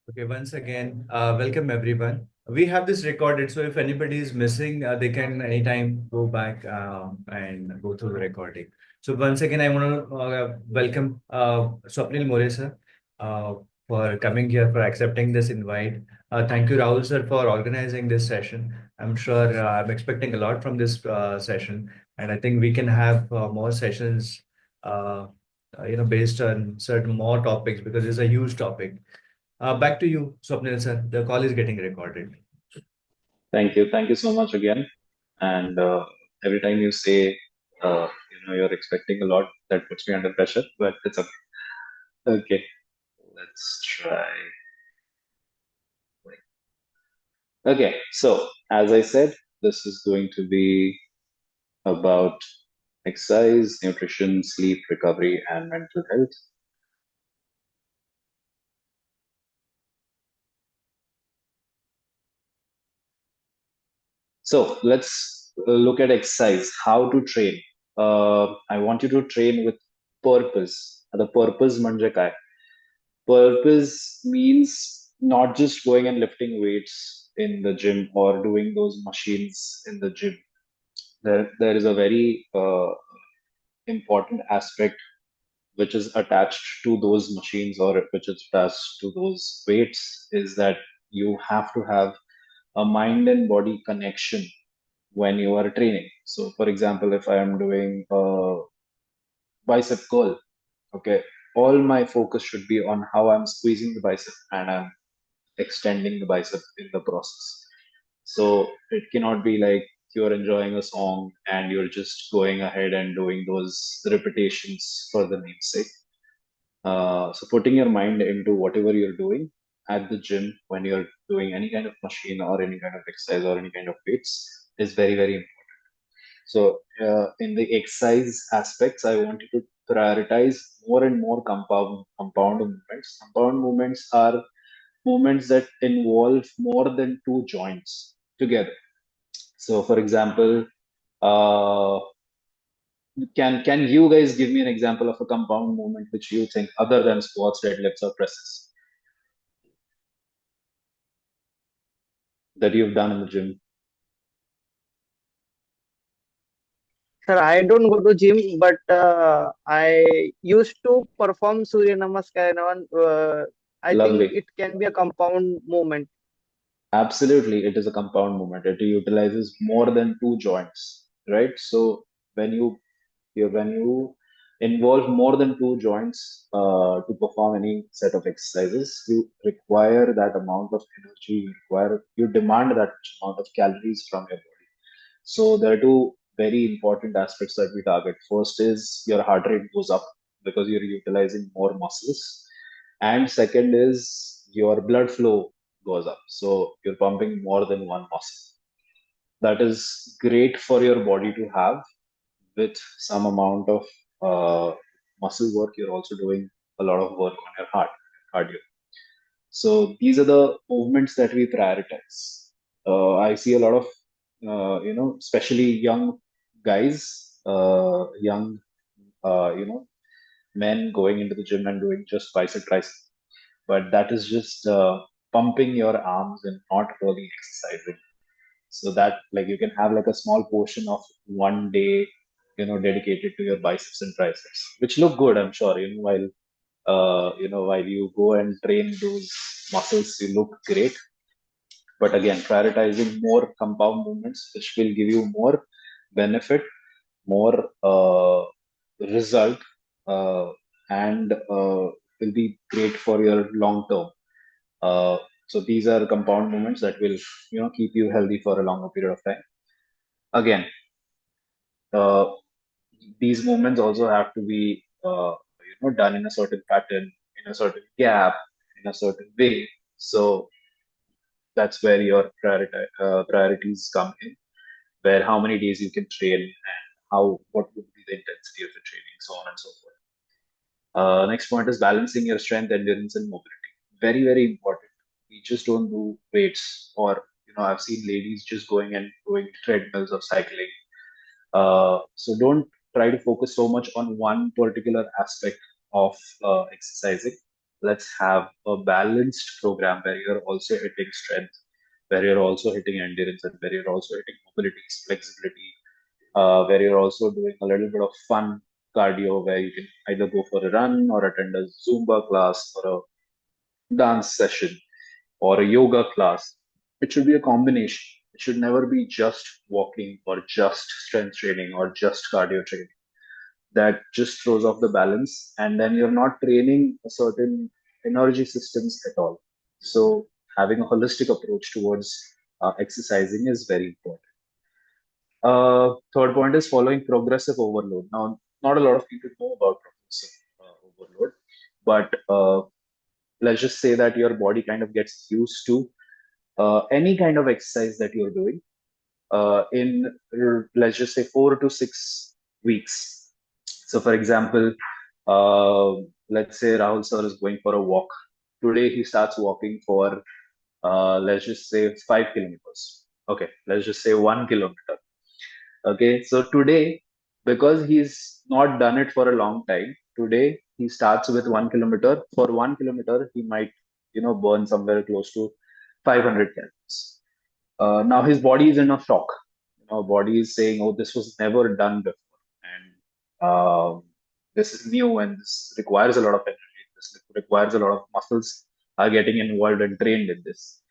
Okay, once again, welcome everyone. We have this recorded, so if anybody is missing, they can anytime go back and go through the recording. So once again, I want to welcome Swapnil More sir uh, for coming here, for accepting this invite. Thank you, Rahul sir, for organizing this session. I'm sure I'm expecting a lot from this session, and I think we can have more sessions, based on certain more topics because it's a huge topic. Back to you, Swapnil sir. The call is getting recorded. Thank you. Thank you so much again. And every time you say, you're expecting a lot, that puts me under pressure, but it's okay. Okay, let's try. Okay, so as I said, this is going to be about exercise, nutrition, sleep, recovery, and mental health. So let's look at exercise, how to train. I want you to train with purpose. The purpose manje काय? Purpose means not just going and lifting weights in the gym or doing those machines in the gym. There is a very important aspect which is attached to those machines or which is attached to those weights is that you have to have a mind and body connection when you are training. So, for example, if I am doing a bicep curl, okay, all my focus should be on how I'm squeezing the bicep and I'm extending the bicep in the process. So it cannot be like you're enjoying a song and you're just going ahead and doing those repetitions for the namesake. So putting your mind into whatever you're doing at the gym when you're doing any kind of machine or any kind of exercise or any kind of weights is very, very important. So in the exercise aspects, I want you to prioritize more and more compound movements. Compound movements are movements that involve more than two joints together. So, for example, uh, can you guys give me an example of a compound movement which you think other than squats, deadlifts, or presses that you've done in the gym? Sir, I don't go to gym, but I used to perform Surya Namaskar. And I think Lovely. it can be a compound movement. Absolutely, it is a compound movement. It utilizes more than two joints, right? So when when you involve more than two joints to perform any set of exercises, you require that amount of energy. You demand that amount of calories from your body. So there are two very important aspects that we target. First is your heart rate goes up because you're utilizing more muscles, and second is your blood flow goes up. So you're pumping more than one muscle. That is great for your body to have with some amount of muscle work. You're also doing a lot of work on your heart, cardio. So these are the movements that we prioritize. I see a lot of, especially young guys, young, men going into the gym and doing just bicep tricep. But that is just pumping your arms and not really exercising. So that like you can have like a small portion of one day, dedicated to your biceps and triceps, which look good, I'm sure. While you go and train those muscles, you look great. But again, prioritizing more compound movements, which will give you more benefit, more result, uh, and will be great for your long term. So these are compound movements that will, keep you healthy for a longer period of time. Again, uh, these movements also have to be, done in a certain pattern, in a certain gap, in a certain way. So that's where your priorities come in, where how many days you can train and what would be the intensity of the training, so on and so forth. Next point is balancing your strength, endurance, and mobility. Very, very important. We just don't do weights, or I've seen ladies just going and doing treadmills or cycling. So don't try to focus so much on one particular aspect of exercising. let's have a balanced program where you're also hitting strength, where you're also hitting endurance, and where you're also hitting mobility, flexibility, where you're also doing a little bit of fun cardio, where you can either go for a run or attend a Zumba class or a dance session or a yoga class. It should be a combination. It should never be just walking or just strength training or just cardio training. That just throws off the balance, and then you're not training a certain energy systems at all. So having a holistic approach towards exercising is very important. Third point is following progressive overload. Now, not a lot of people know about progressive overload, but let's just say that your body kind of gets used to any kind of exercise that you're doing in, let's just say, 4 to 6 weeks. So, for example, uh, let's say Rahul sir is going for a walk. Today he starts walking for, let's just say, 5 kilometers. Okay, let's just say 1 kilometer. Okay, so today, because he's not done it for a long time, today he starts with 1 kilometer. For 1 kilometer, he might, burn somewhere close to 500 calories. Now his body is in a shock. Body is saying, "Oh, this was never done before, and this is new, and this requires a lot of energy. This requires a lot of muscles are getting involved and trained in this."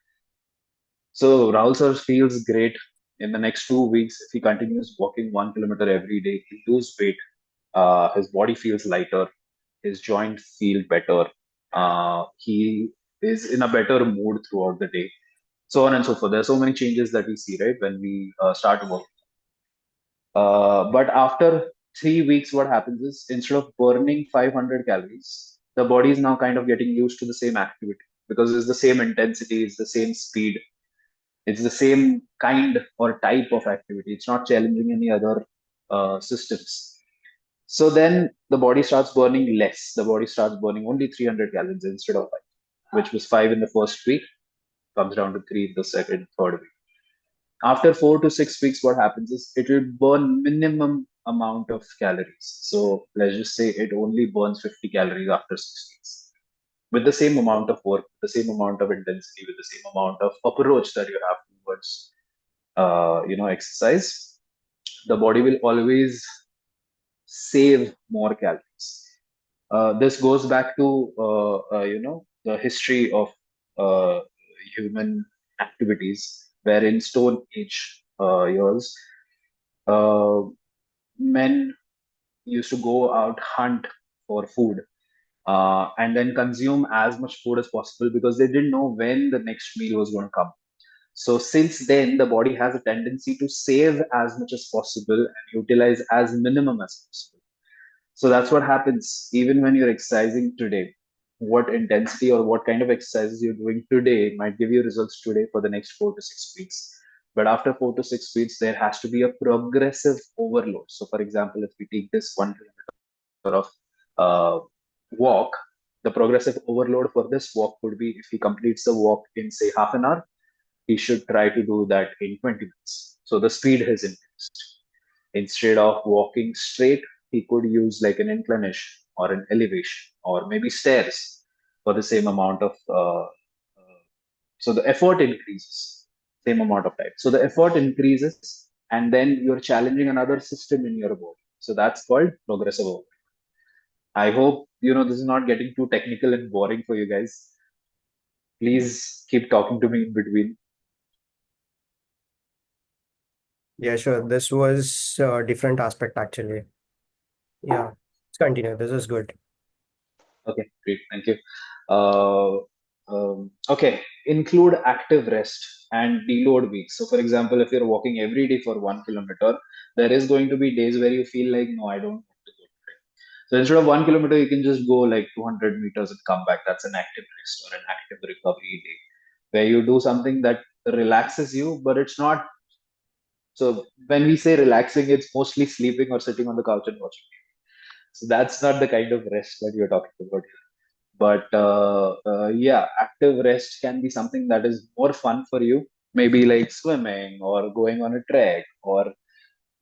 So Rahul sir feels great. In the next 2 weeks, if he continues walking 1 kilometer every day, he'll lose weight. His body feels lighter. His joints feel better. He is in a better mood throughout the day. So on and so forth. There are so many changes that we see, right, when we start working. But after 3 weeks, what happens is instead of burning 500 calories, the body is now kind of getting used to the same activity because it's the same intensity, it's the same speed, it's the same kind or type of activity. It's not challenging any other systems. So then the body starts burning less. The body starts burning only 300 calories instead of 5, which was 5 in the first week, comes down to 3 in the second, third week. After 4 to 6 weeks, what happens is it will burn minimum amount of calories. So let's just say it only burns 50 calories after 6 weeks. With the same amount of work, the same amount of intensity, with the same amount of approach that you have towards exercise, the body will always save more calories. This goes back to the history of uh, human activities, where in Stone Age years, uh, men used to go out hunt for food and then consume as much food as possible because they didn't know when the next meal was going to come. So since then, the body has a tendency to save as much as possible and utilize as minimum as possible. So that's what happens even when you're exercising today. What intensity or what kind of exercises you're doing today might give you results today for the next 4 to 6 weeks. But after 4 to 6 weeks, there has to be a progressive overload. So, for example, if we take this 1 kilometer of walk, the progressive overload for this walk would be if he completes the walk in, say, half an hour, he should try to do that in 20 minutes. So the speed has increased. Instead of walking straight, he could use like an inclination or an elevation or maybe stairs for the same amount of. So the effort increases, same amount of time. So the effort increases, and then you're challenging another system in your body. So that's called progressive overload. I hope this is not getting too technical and boring for you guys. Please keep talking to me in between. Yeah, sure. This was a different aspect actually. Yeah, let's continue. This is good. Okay, great. Thank you. Uh, okay, include active rest and deload weeks. So, for example, if you're walking every day for 1 kilometer, there is going to be days where you feel like, no, I don't want to go today. So, instead of 1 kilometer, you can just go like 200 meters and come back. That's an active rest or an active recovery day where you do something that relaxes you, but it's not. So, when we say relaxing, it's mostly sleeping or sitting on the couch and watching. So, that's not the kind of rest that you're talking about. But yeah, active rest can be something that is more fun for you, maybe like swimming or going on a trek or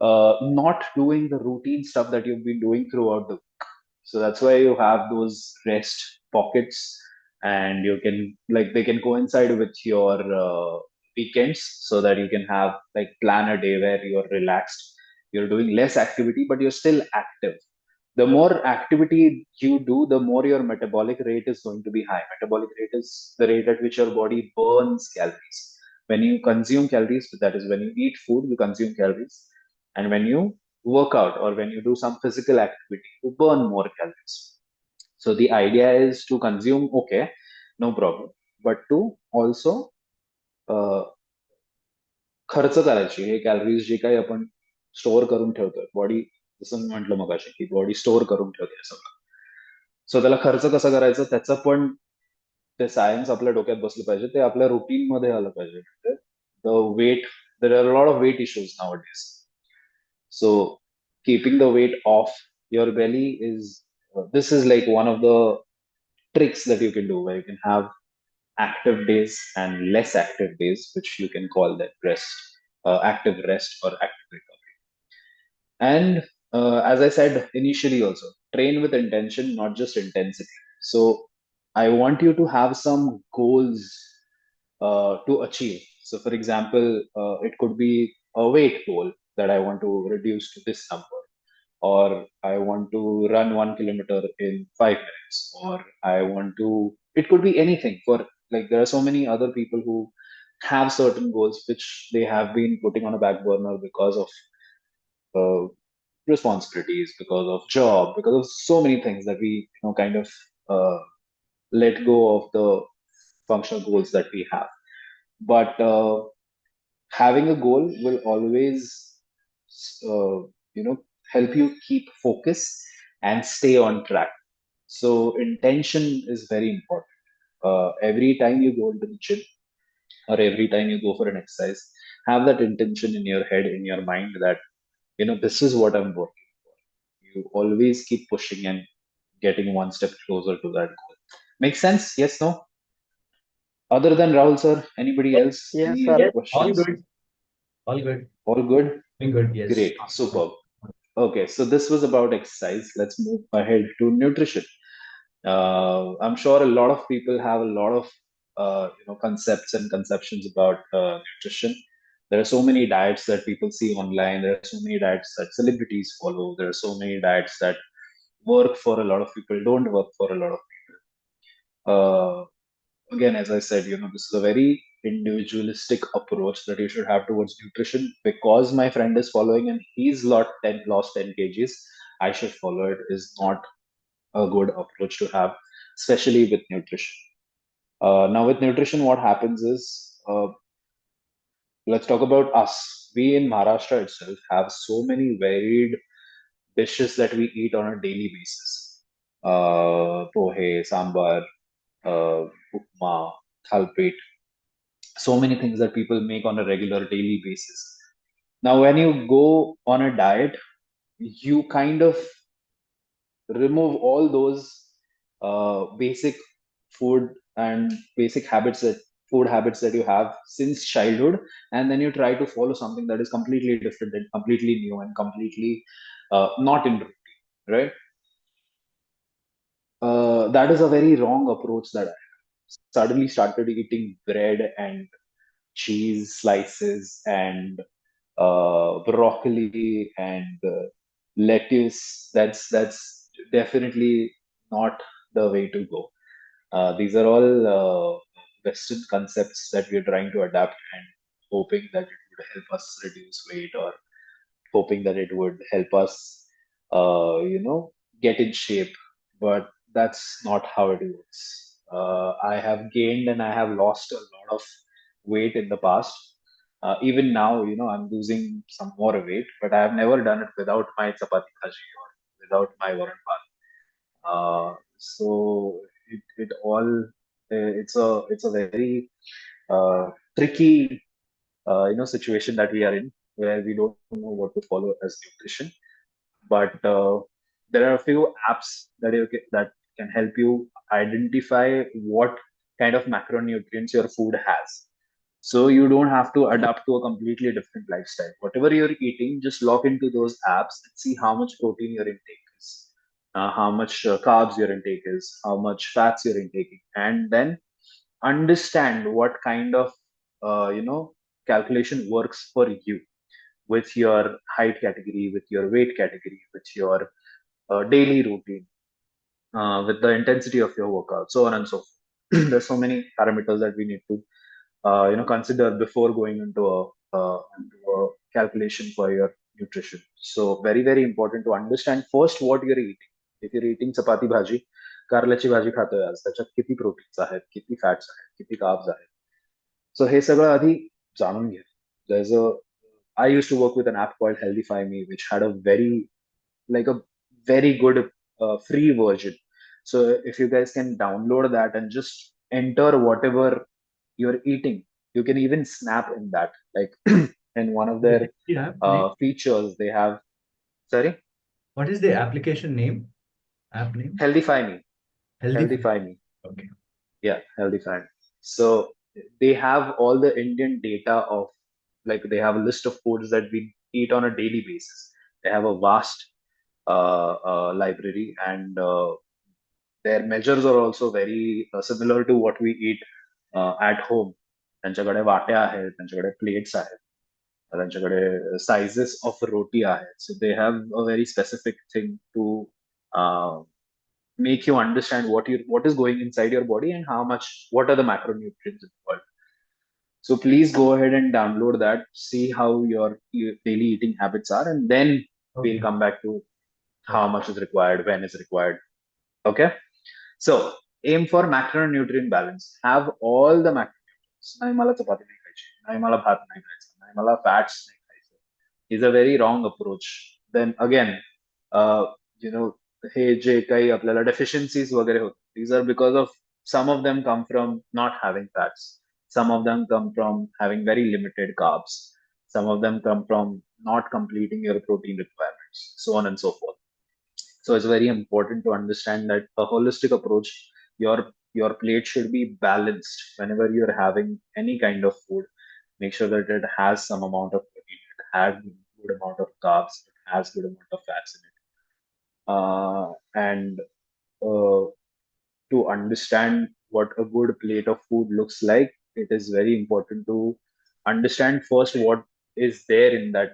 not doing the routine stuff that you've been doing throughout the week. So that's why you have those rest pockets, and you can like they can coincide with your weekends, so that you can have like plan a day where you're relaxed, you're doing less activity, but you're still active. The more activity you do, the more your metabolic rate is going to be high. Metabolic rate is the rate at which your body burns calories. When you consume calories, that is when you eat food, you consume calories. And when you work out or when you do some physical activity, you burn more calories. So the idea is to consume, okay, no problem, but to also uh, खर्च करायची हे calories जे काही आपण store करून ठेवतोय body, जसं मी म्हटलं मगाशी की बॉडी स्टोअर करून ठेवते सगळं. सो त्याला खर्च कसा करायचा त्याचं पण ते सायन्स आपल्या डोक्यात बसलं पाहिजे, ते आपल्या रुटीन मध्ये आलं पाहिजे. The weight, there are lot of weight issues nowadays. So keeping the weight of your belly is this is like one of the tricks that you can do, where you can have active days and less active days, which you can call that rest, active rest or active recovery. And as I said initially, also train with intention, not just intensity. So I want you to have some goals to achieve. So, for example, it could be a weight goal that I want to reduce to this number, or I want to run 1 kilometer in 5 minutes, or I want to, it could be anything. For like, there are so many other people who have certain goals which they have been putting on a back burner because of uh, responsibilities, because of job, because of so many things that we, kind of uh, let go of the functional goals that we have. But having a goal will always, uh, you know, help you keep focus and stay on track. So intention is very important. Every time you go into the gym or every time you go for an exercise, have that intention in your head, in your mind, that this is what I'm working for. You always keep pushing and getting one step closer to that goal. Make sense? Yes, no? Other than Rahul sir, anybody else? Yes, Any sir. other All questions? good. All good. All good? Doing good. Yes. Great. Superb. Okay, so this was about exercise. Let's move ahead to nutrition. I'm sure a lot of people have a lot of concepts and conceptions about nutrition. There are so many diets that people see online. There are so many diets that celebrities follow. There are so many diets that work for a lot of people, don't work for a lot of people. Again, as I said, this is a very individualistic approach that you should have towards nutrition. Because my friend is following and he's lost 10 kgs, I should follow it is not a good approach to have, especially with nutrition. Now, with nutrition, what happens is, let's talk about us. We in Maharashtra itself have so many varied dishes that we eat on a daily basis. Pohe, sambar, upma, thalpit, so many things that people make on a regular daily basis. Now, when you go on a diet, you kind of remove all those basic food and basic food habits that you have since childhood, and then you try to follow something that is completely different and completely new and completely not in routine, right? That is a very wrong approach that I suddenly started eating bread and cheese slices and broccoli and lettuce. That's definitely not the way to go. These are all Western concepts that we're trying to adapt and hoping that it would help us reduce weight, or hoping that it would help us, get in shape. But that's not how it works. I have gained and I have lost a lot of weight in the past. Even now, I'm losing some more weight, but I have never done it without my chapati bhaji or without my varan pan. So it all it's a very tricky situation that we are in, where we don't know what to follow as nutrition. But there are a few apps that can help you identify what kind of macronutrients your food has. So you don't have to adapt to a completely different lifestyle. Whatever you're eating, just log into those apps and see how much protein your intake is. how much carbs your intake is, how much fats you're intaking, and then understand what kind of calculation works for you with your height category, with your weight category, with your daily routine, with the intensity of your workout, so on and so forth. There's so many parameters that we need to consider before going into a calculation for your nutrition. So very very important to understand first what you're eating. If you're eating chapati bhaji, कारल्याची भाजी खातोय आज, त्याच्यात किती proteins आहेत, किती fats आहेत, किती कार्ब्स आहेत. सो हे सगळं आधी जाणून घ्या. There's a I used to work with an app called Healthify Me, which had a very good free version. So if you guys can download that and just enter whatever you're eating, you can even snap in that. Like in one of their The app name? features, they have. Sorry, What is the application name? App name? Healthify Me. Healthy. Healthify Me. Okay. Yeah, Healthify Me. So they have all the Indian data of, like, they have a list of foods that we eat on a daily basis. They have a vast library, and their measures are also very similar to what we eat at home. त्यांच्याकडे वाट्या आहेत, त्यांच्याकडे plates आहेत, त्यांच्याकडे sizes of roti आहेत. So they have a very specific thing to make you understand what is going inside your body and what are the macronutrients involved. So please go ahead and download that, see how your daily eating habits are, and then we'll Okay. come back to how much is required, when is required. Okay. So aim for macronutrient balance. Have all the macronutrients. नाही मला चपाती नाही खायची, नाही मला भात नाही खायचा, नाही मला fats नाही खायचे. Is a very wrong approach. Then again, uh, you know, हे जे काही आपल्याला deficiencies वगैरे होतात, these are because of, some of them come from not having fats. Some of them come from having very limited carbs. Some of them come from not completing your protein requirements, so on and so forth. So it's very important to understand that a holistic approach, your plate should be balanced whenever you're having any kind of food. Make sure that it has some amount of protein, it has good amount of carbs, it has good amount of fats in it. And to understand what a good plate of food looks like, it is very important to understand first what is there in that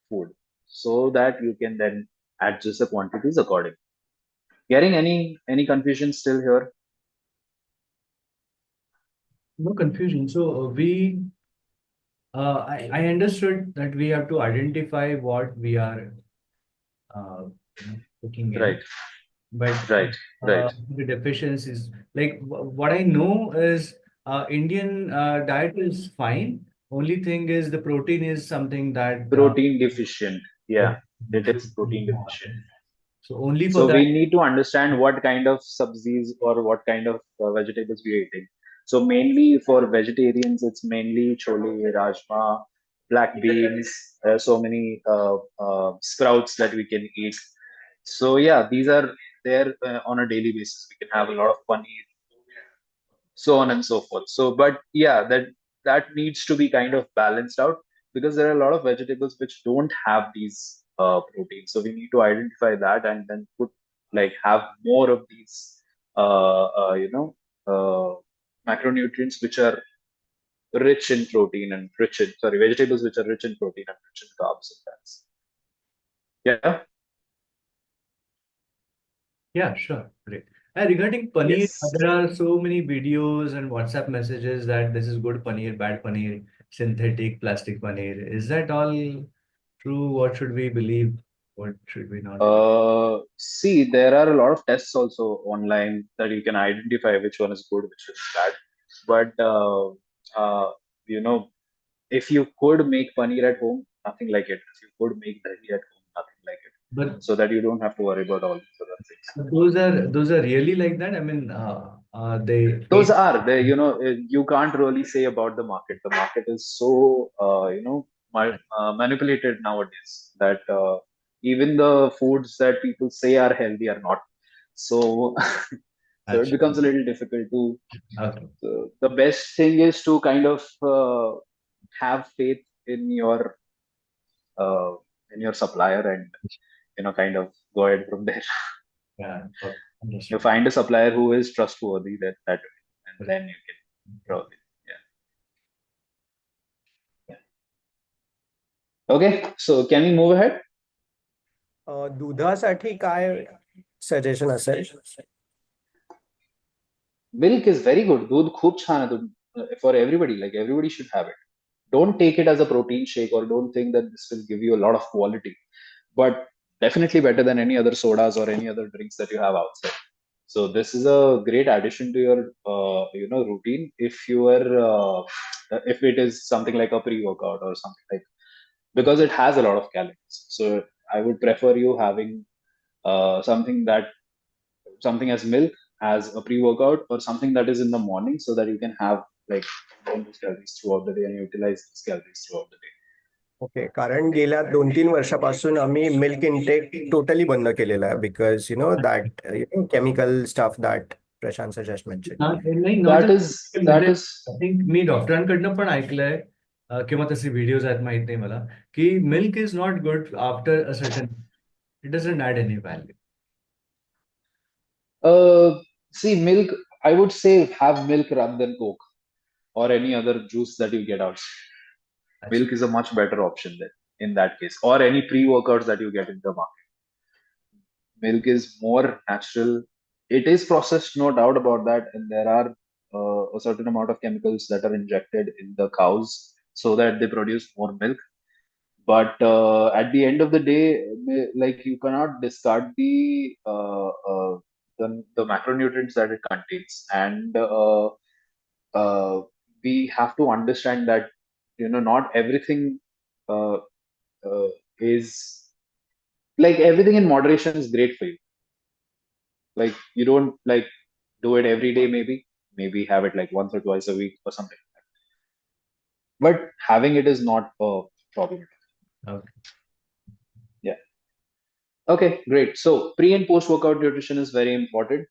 food, so that you can then adjust the quantities accordingly. Getting any confusion still here? No confusion. So I understood that we have to identify what we are cooking in. Right, But right, right. the deficiencies, like what I know is Indian diet is fine. Only thing is the protein is something that Protein deficient. Yeah, it is protein deficient. so only for So that. we need to understand what kind of subsies or what kind of vegetables we are eating. So mainly for vegetarians, it's mainly chole, rajma, black beans. There are so many sprouts that we can eat. So yeah, these are there on a daily basis. We can have a lot of paneer, so on and so forth. So, but yeah, that needs to be kind of balanced out, because there are a lot of vegetables which don't have these proteins. So we need to identify that and then have more of these uh, uh, you know macronutrients which are rich in protein and vegetables which are rich in protein and rich in carbs and fats. Yeah. Yeah, sure. Great. Regarding paneer, Yes. there are so many videos and WhatsApp messages that this is good paneer, bad paneer, synthetic plastic paneer. Is that all true? What should we believe? What should we not believe? See, there are a lot of tests also online that you can identify which one is good, which is bad. But uh, you know, if you could make paneer at home, nothing like it. If you could make dahi at home, nothing like it. But So that you don't have to worry about all these other things. those are really like that. I mean, they Those fake. are they. You can't really say about the market. The market is so manipulated nowadays that even the foods that people say are healthy are not. So so it becomes a little difficult to. Okay. The best thing is to kind of have faith uh, in your supplier, and kind of go ahead from there. Yeah. Okay. You Understood. find a supplier who is trustworthy, that and then you can probably, yeah. Okay, so can we move ahead? दुधासाठी काय suggestion असेल? Milk is very good. दूध खूप छान आहे. For everybody, like everybody should have it. Don't take it as a protein shake, or don't think that this will give you a lot of quality, but definitely better than any other sodas or any other drinks that you have outside. So this is a great addition to your routine if you are if it is something like a pre-workout or something like, because it has a lot of calories. So I would prefer you having something as milk as a pre-workout, or something that is in the morning, so that you can have like burn those calories throughout the day and utilize these calories throughout the day. Okay, कारण गेल्या 2-3 वर्षापासून आम्ही milk intake totally बंद केलेला आहे because that chemical stuff that Prashant suggest mention. नाही, not That is I think मी डॉक्टरांकडनं पण ऐकलंय किंवा तसे व्हिडिओज आहेत, माहित नाही मला, की milk is not good after a certain, it doesn't add any value. see, milk, I would say have milk rather than Coke or any other juice that you get out. Milk is a much better option then in that case, or any pre-workouts that you get in the market. Milk is more natural. It is processed, no doubt about that, and there are a certain amount of chemicals that are injected in the cows so that they produce more milk. But at the end of the day, like, you cannot discard the macronutrients that it contains, and uh, we have to understand that not everything uh, uh, is like, everything in moderation is great for you. Like, you don't like do it every day, maybe have it like once or twice a week or something, but having it is not a problem. Okay. Yeah. Okay, great. So pre and post workout nutrition is very important.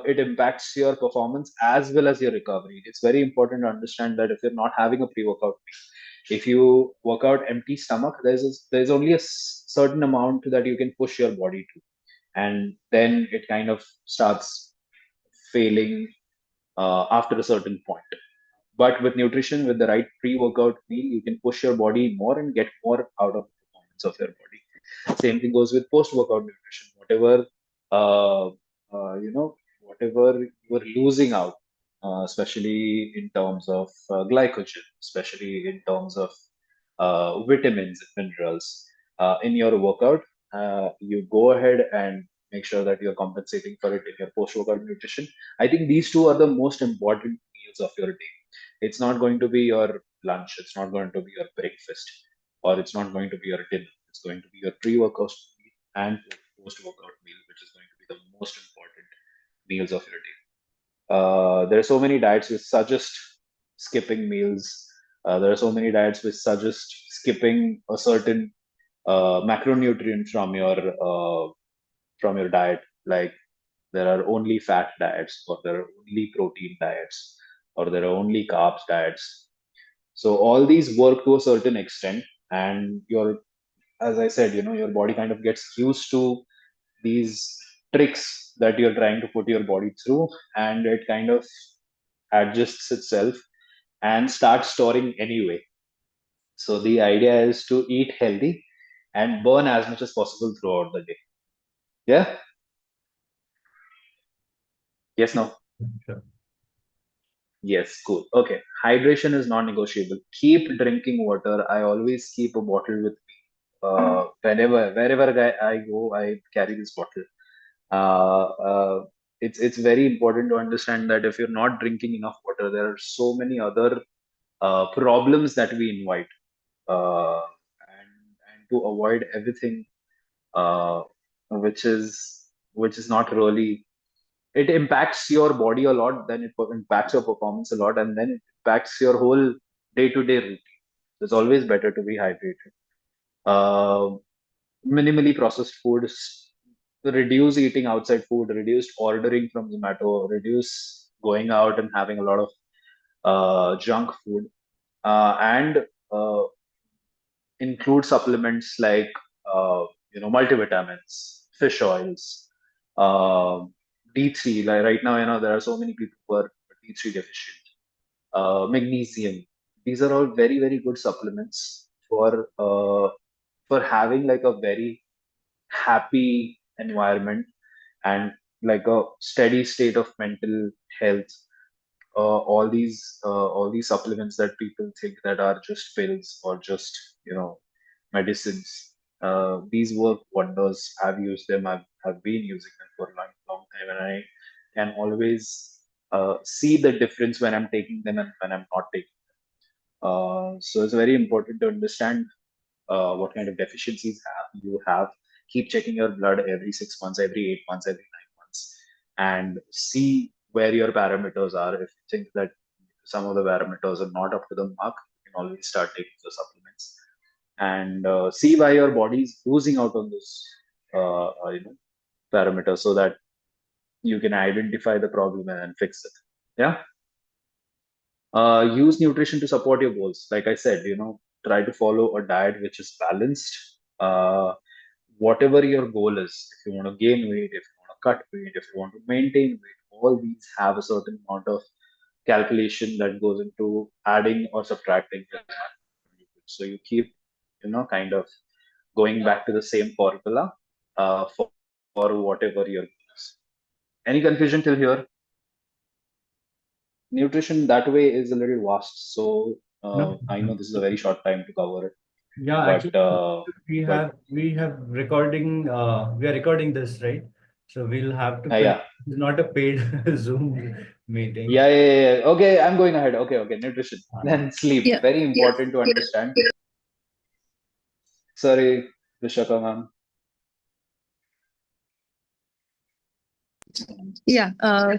It impacts your performance as well as your recovery. It's very important to understand that if you're not having a pre-workout meal, if you work out empty stomach, there's only a certain amount that you can push your body to, and then it kind of starts failing after a certain point. But with nutrition, with the right pre-workout meal, you can push your body more and get more out of the performance of your body. Same thing goes with post-workout nutrition. Uh, whatever you're losing out, especially in terms of glycogen, especially in terms of vitamins and minerals in your workout, you go ahead and make sure that you're compensating for it in your post-workout nutrition. I think these two are the most important meals of your day. It's not going to be your lunch, it's not going to be your breakfast, or it's not going to be your dinner. It's going to be your pre-workout meal and post-workout meal, which is going to be the most important meals of your day. There are so many diets which suggest skipping meals. There are so many diets which suggest skipping a certain macronutrient from your diet. Like, there are only fat diets, or there are only protein diets, or there are only carbs diets. So all these work to a certain extent, and as I said, your body kind of gets used to these tricks that you're trying to put your body through, and it kind of adjusts itself and starts storing anyway. So the idea is to eat healthy and burn as much as possible throughout the day. Yeah. Yes. No. Sure. Yes. Cool. Okay. Hydration is non-negotiable. Keep drinking water. I always keep a bottle with me. Wherever I go, I carry this bottle. Uh, uh, it's very important to understand that if you're not drinking enough water, there are so many other problems that we invite, and to avoid everything, uh, which is not really, it impacts your body a lot, then it impacts your performance a lot, and then it impacts your whole day-to-day routine. It's always better to be hydrated. uh, Minimally processed foods, reduce eating outside food, reduce ordering from Zomato, reduce going out and having a lot of junk food, and include supplements like multivitamins, fish oils, D3, like right now, there are so many people who are D3 deficient. Magnesium. These are all very, very good supplements for having like a very happy environment and like a steady state of mental health. All these supplements that people think that are just pills or just medicines. These work wonders. I've used them. I've been using them for a long, long time, and I can always see the difference when I'm taking them and when I'm not taking them. So it's very important to understand what kind of deficiencies you have. Keep checking your blood every 6 months, every 8 months, every 9 months, and see where your parameters are. If you think that some of the parameters are not up to the mark, you can always start taking the supplements and see why your body is losing out on this parameter so that you can identify the problem and fix it. Yeah. Use nutrition to support your goals. Like I said, try to follow a diet which is balanced. Whatever your goal is, if you want to gain weight, if you want to cut weight, if you want to maintain weight, all these have a certain amount of calculation that goes into adding or subtracting. So you keep, kind of going back to the same formula for whatever your goal is. Any confusion till here? Nutrition that way is a little vast, so No. I know this is a very short time to cover it, Yeah, but actually, we but have we have recording. We are recording this, right? So we'll have to yeah, It's not a paid Zoom meeting. yeah. Okay, I'm going ahead. Okay. Nutrition, Uh, then sleep. Yeah, Very important to understand. Sorry, Vishaka ma'am. yeah. A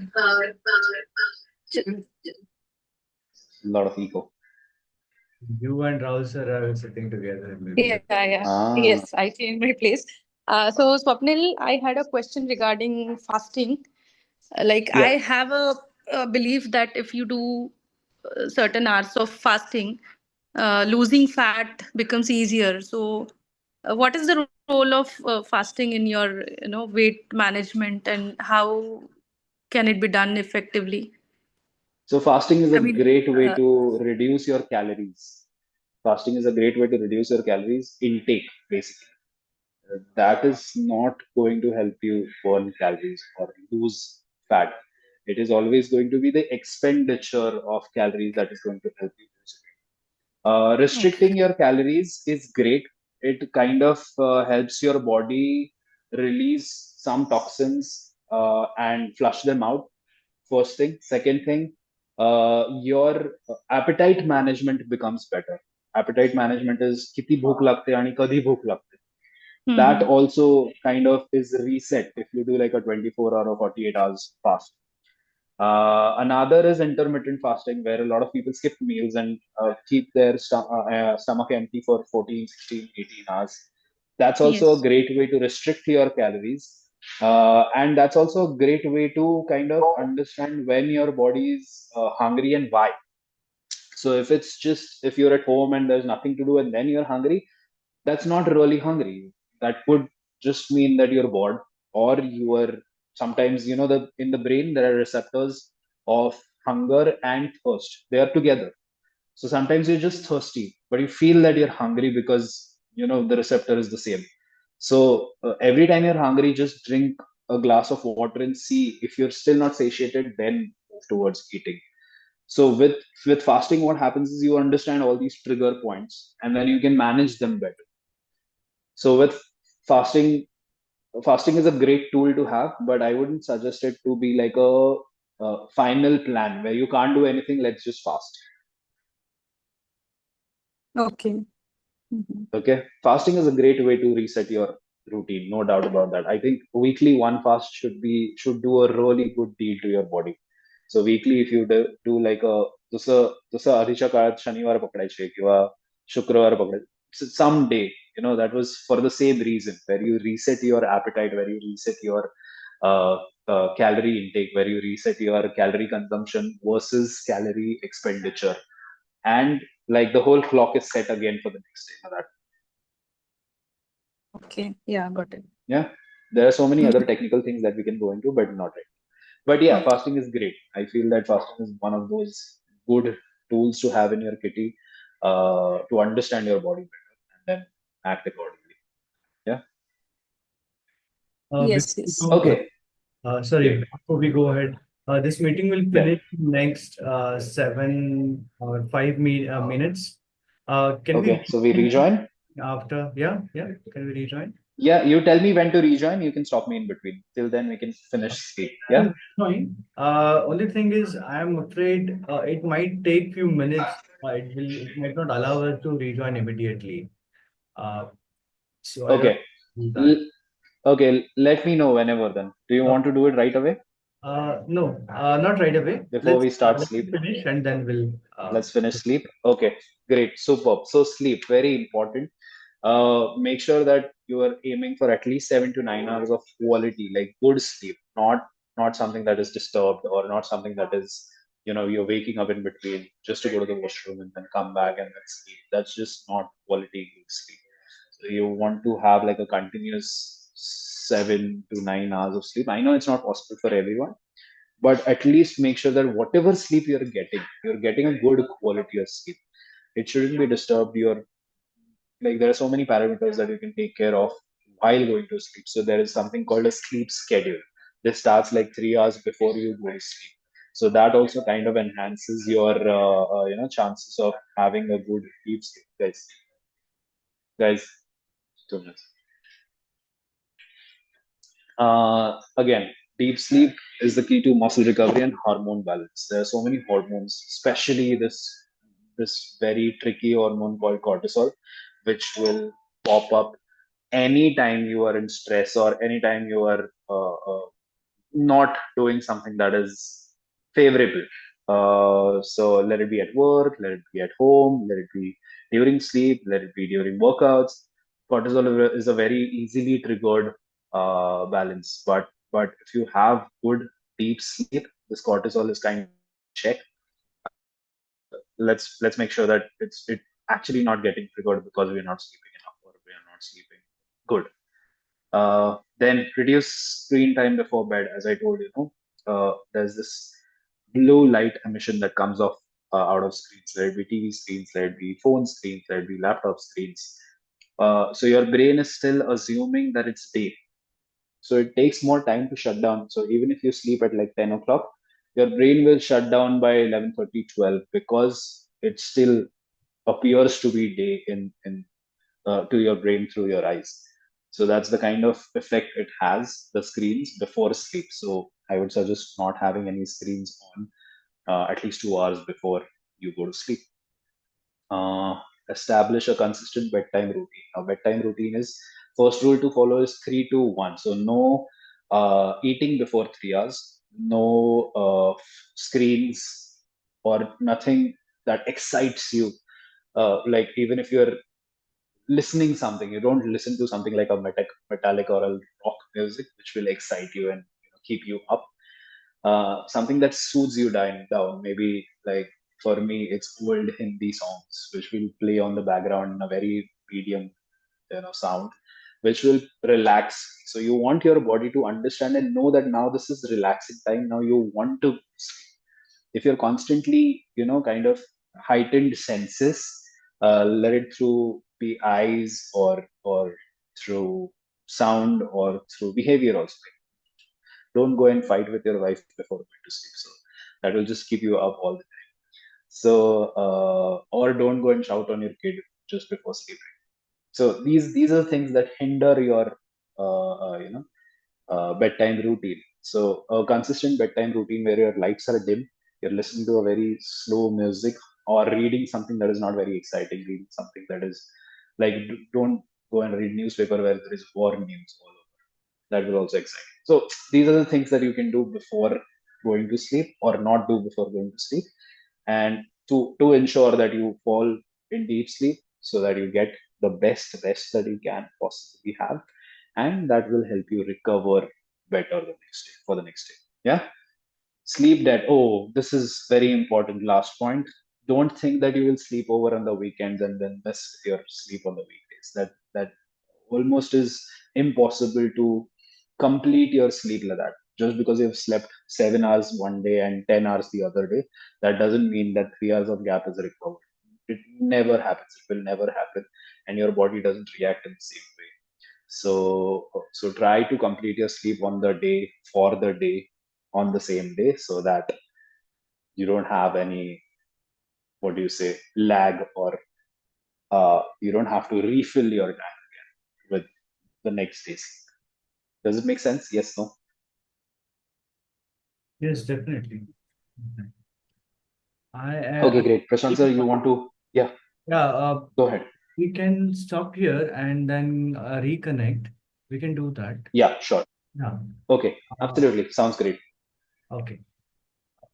lot of ego. you and Rahul sir are sitting together. Maybe Yeah, that's yeah. Ah, Yes, I changed my place. So Swapnil, I had a question regarding fasting. Like I yeah. have a belief that if you do certain hours of fasting, losing fat becomes easier. So, what is the role of fasting in your, weight management, and how can it be done effectively? So fasting is I a mean, great way to reduce your calories. Fasting is a great way to reduce your calories intake, basically. That is not going to help you burn calories or lose fat. It is always going to be the expenditure of calories that is going to help you lose weight. okay. Restricting your calories is great. It kind of helps your body release some toxins and flush them out. First thing. Second thing, your appetite management becomes better. Appetite management is किती भूख लागते आणि कधी भूख लागते. That Mm-hmm. also kind of is reset if you do like a 24 hour or 48 hours fast. Another is intermittent fasting, where a lot of people skip meals and keep their stomach empty for 14, 16, 18 hours. That's also a Yes. great way to restrict your calories. And that's also a great way to kind of understand when your body is hungry and why. So if it's just if you're at home and there's nothing to do and then you're hungry, that's not really hungry. That could just mean that you're bored, or you are sometimes, the in the brain there are receptors of hunger and thirst. They are together. So sometimes you're just thirsty, but you feel that you're hungry because the receptor is the same. So every time you're hungry, just drink a glass of water and see if you're still not satiated, then move towards eating. So with fasting, what happens is you understand all these trigger points, and then you can manage them better. So with fasting, fasting is a great tool to have, but I wouldn't suggest it to be like a final plan where you can't do anything. Let's just fast. Okay. Mm-hmm. Okay, fasting is a great way to reset your routine, no doubt about that. I think weekly one fast should do a really good deal to your body. So weekly, if you do like a जसं आधीच्या काळात शनिवार पकडायचे किंवा शुक्रवार पकडायचे, some day, that was for the same reason, where you reset your appetite, where you reset your uh, calorie intake, where you reset your calorie consumption versus calorie expenditure, and like the whole clock is set again for the next day. Okay. Yeah, got it. Yeah. There are so many other technical things that we can go into, but not right. But yeah, fasting is great. I feel that fasting is one of those good tools to have in your kitty to understand your body better and then act accordingly. Yeah. Yes, Before we yes. go, Okay. sorry, Great. before we go ahead, this meeting will Yeah. finish next 7 or 5 minutes. Can we Okay. So we rejoin rejoin. after? Yeah, yeah. Can we rejoin? Yeah. You tell me when to rejoin. You can stop me in between. Till then, we can finish sleep. Yeah. Fine. Only thing is, I'm afraid it might take few minutes. It might not allow us to rejoin immediately. Uh, so I don't Okay. do that. L- okay. Let me know whenever then. Do you Uh, want to do it right away no, not right away. before we start Let's sleep? finish and then we'll. Let's finish sleep. Okay. Great. Superb. So sleep, very important. Make sure that you are aiming for at least 7 to 9 hours of quality, like good sleep, not something that is disturbed or not something that is, you're waking up in between just to go to the washroom and then come back and then sleep. That's just not quality good sleep. So you want to have like a continuous 7 to 9 hours of sleep. I know it's not possible for everyone, but at least make sure that whatever sleep you're getting a good quality of sleep. It shouldn't be disturbed. You're like there are so many parameters that you can take care of while going to sleep. So there is something called a sleep schedule. This starts like 3 hours before you go to sleep. So that also kind of enhances your chances of having a good deep sleep, guys. 2 minutes. Again, deep sleep is the key to muscle recovery and hormone balance. There are so many hormones, especially this very tricky hormone called cortisol, which will pop up anytime you are in stress or anytime you are not doing something that is favorable. So let it be at work, let it be at home, let it be during sleep, let it be during workouts. Cortisol is a very easily triggered balance, but if you have good deep sleep, this cortisol is kind of check. Let's make sure that it actually not getting triggered because we're not sleeping enough or we're not sleeping good. Then reduce screen time before bed. As I told you, there's this blue light emission that comes off out of screens. Let it be TV screens, let it be phone screens, let it be laptop screens. So your brain is still assuming that it's day. So it takes more time to shut down. So even if you sleep at like 10 o'clock, your brain will shut down by 11:30, 12 because it still appears to be day in to your brain through your eyes. So that's the kind of effect it has, the screens before sleep. So I would suggest not having any screens on at least 2 hours before you go to sleep. Uh, Establish a consistent bedtime routine. Now, bedtime routine is first rule to follow is 3 to 1. So no eating before 3 hours, no screens or nothing that excites you. Like even if you're listening something, you don't listen to something like a metallic or a rock music which will excite you and keep you up. Something that soothes you down, maybe like for me it's old Hindi songs which will play on the background in a very medium sound, which will relax. So you want your body to understand and know that now this is relaxing time, now you want to sleep. If you're constantly kind of heightened senses, let it through the eyes or through sound or through behavior also. Don't go and fight with your wife before going to sleep, so that will just keep you up all the time. So or don't go and shout on your kid just before sleeping. So these are things that hinder your bedtime routine. So a consistent bedtime routine where your lights are dim, you're listening to a very slow music or reading something that is not very exciting, reading something that is like don't go and read newspaper where there is war news all over. That will also excite. So these are the things that you can do before going to sleep or not do before going to sleep, and to ensure that you fall in deep sleep so that you get the best rest that you can possibly have, and that will help you recover better the next day for the next day. Yeah. Sleep debt. Oh, this is very important. Last point. Don't think that you will sleep over on the weekends and then mess with your sleep on the weekdays. That almost is impossible to complete your sleep like that. Just because you've slept 7 hours one day and 10 hours the other day, that doesn't mean that 3 hours of gap is recovered. It never happens. It will never happen, and your body doesn't react in the same way. So try to complete your sleep on the day, for the day, on the same day, so that you don't have any, what do you say, lag, or you don't have to refill your tank again with the next day's sleep. Does it make sense? Yes, no? Yes, definitely. Okay, great. Prashant sir, you want to? Yeah, Yeah, go ahead. we can stop here and then reconnect. We can do that. Yeah, sure. Yeah. Okay, absolutely. Sounds great. Okay.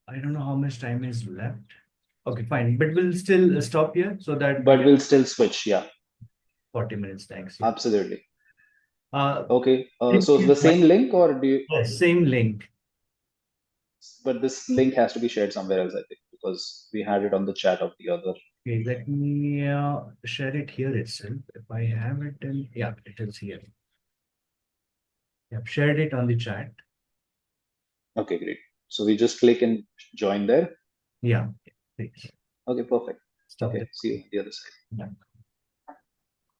I don't know how much time is left. Okay, fine. But we'll still stop here so that But we'll still switch. Yeah, 40 minutes. Thanks. Yeah. absolutely. Uh, Okay, so the same link, or do you? yes, same link. But this link has to be shared somewhere else, I think, because we had it on the chat of the other. Okay, let me share it here itself. If I have it, then yeah, it is here. I've shared it on the chat. Okay, great. So we just click and join there. Yeah, please. Okay, perfect. Stop Okay, it. see you on the other side. Yeah.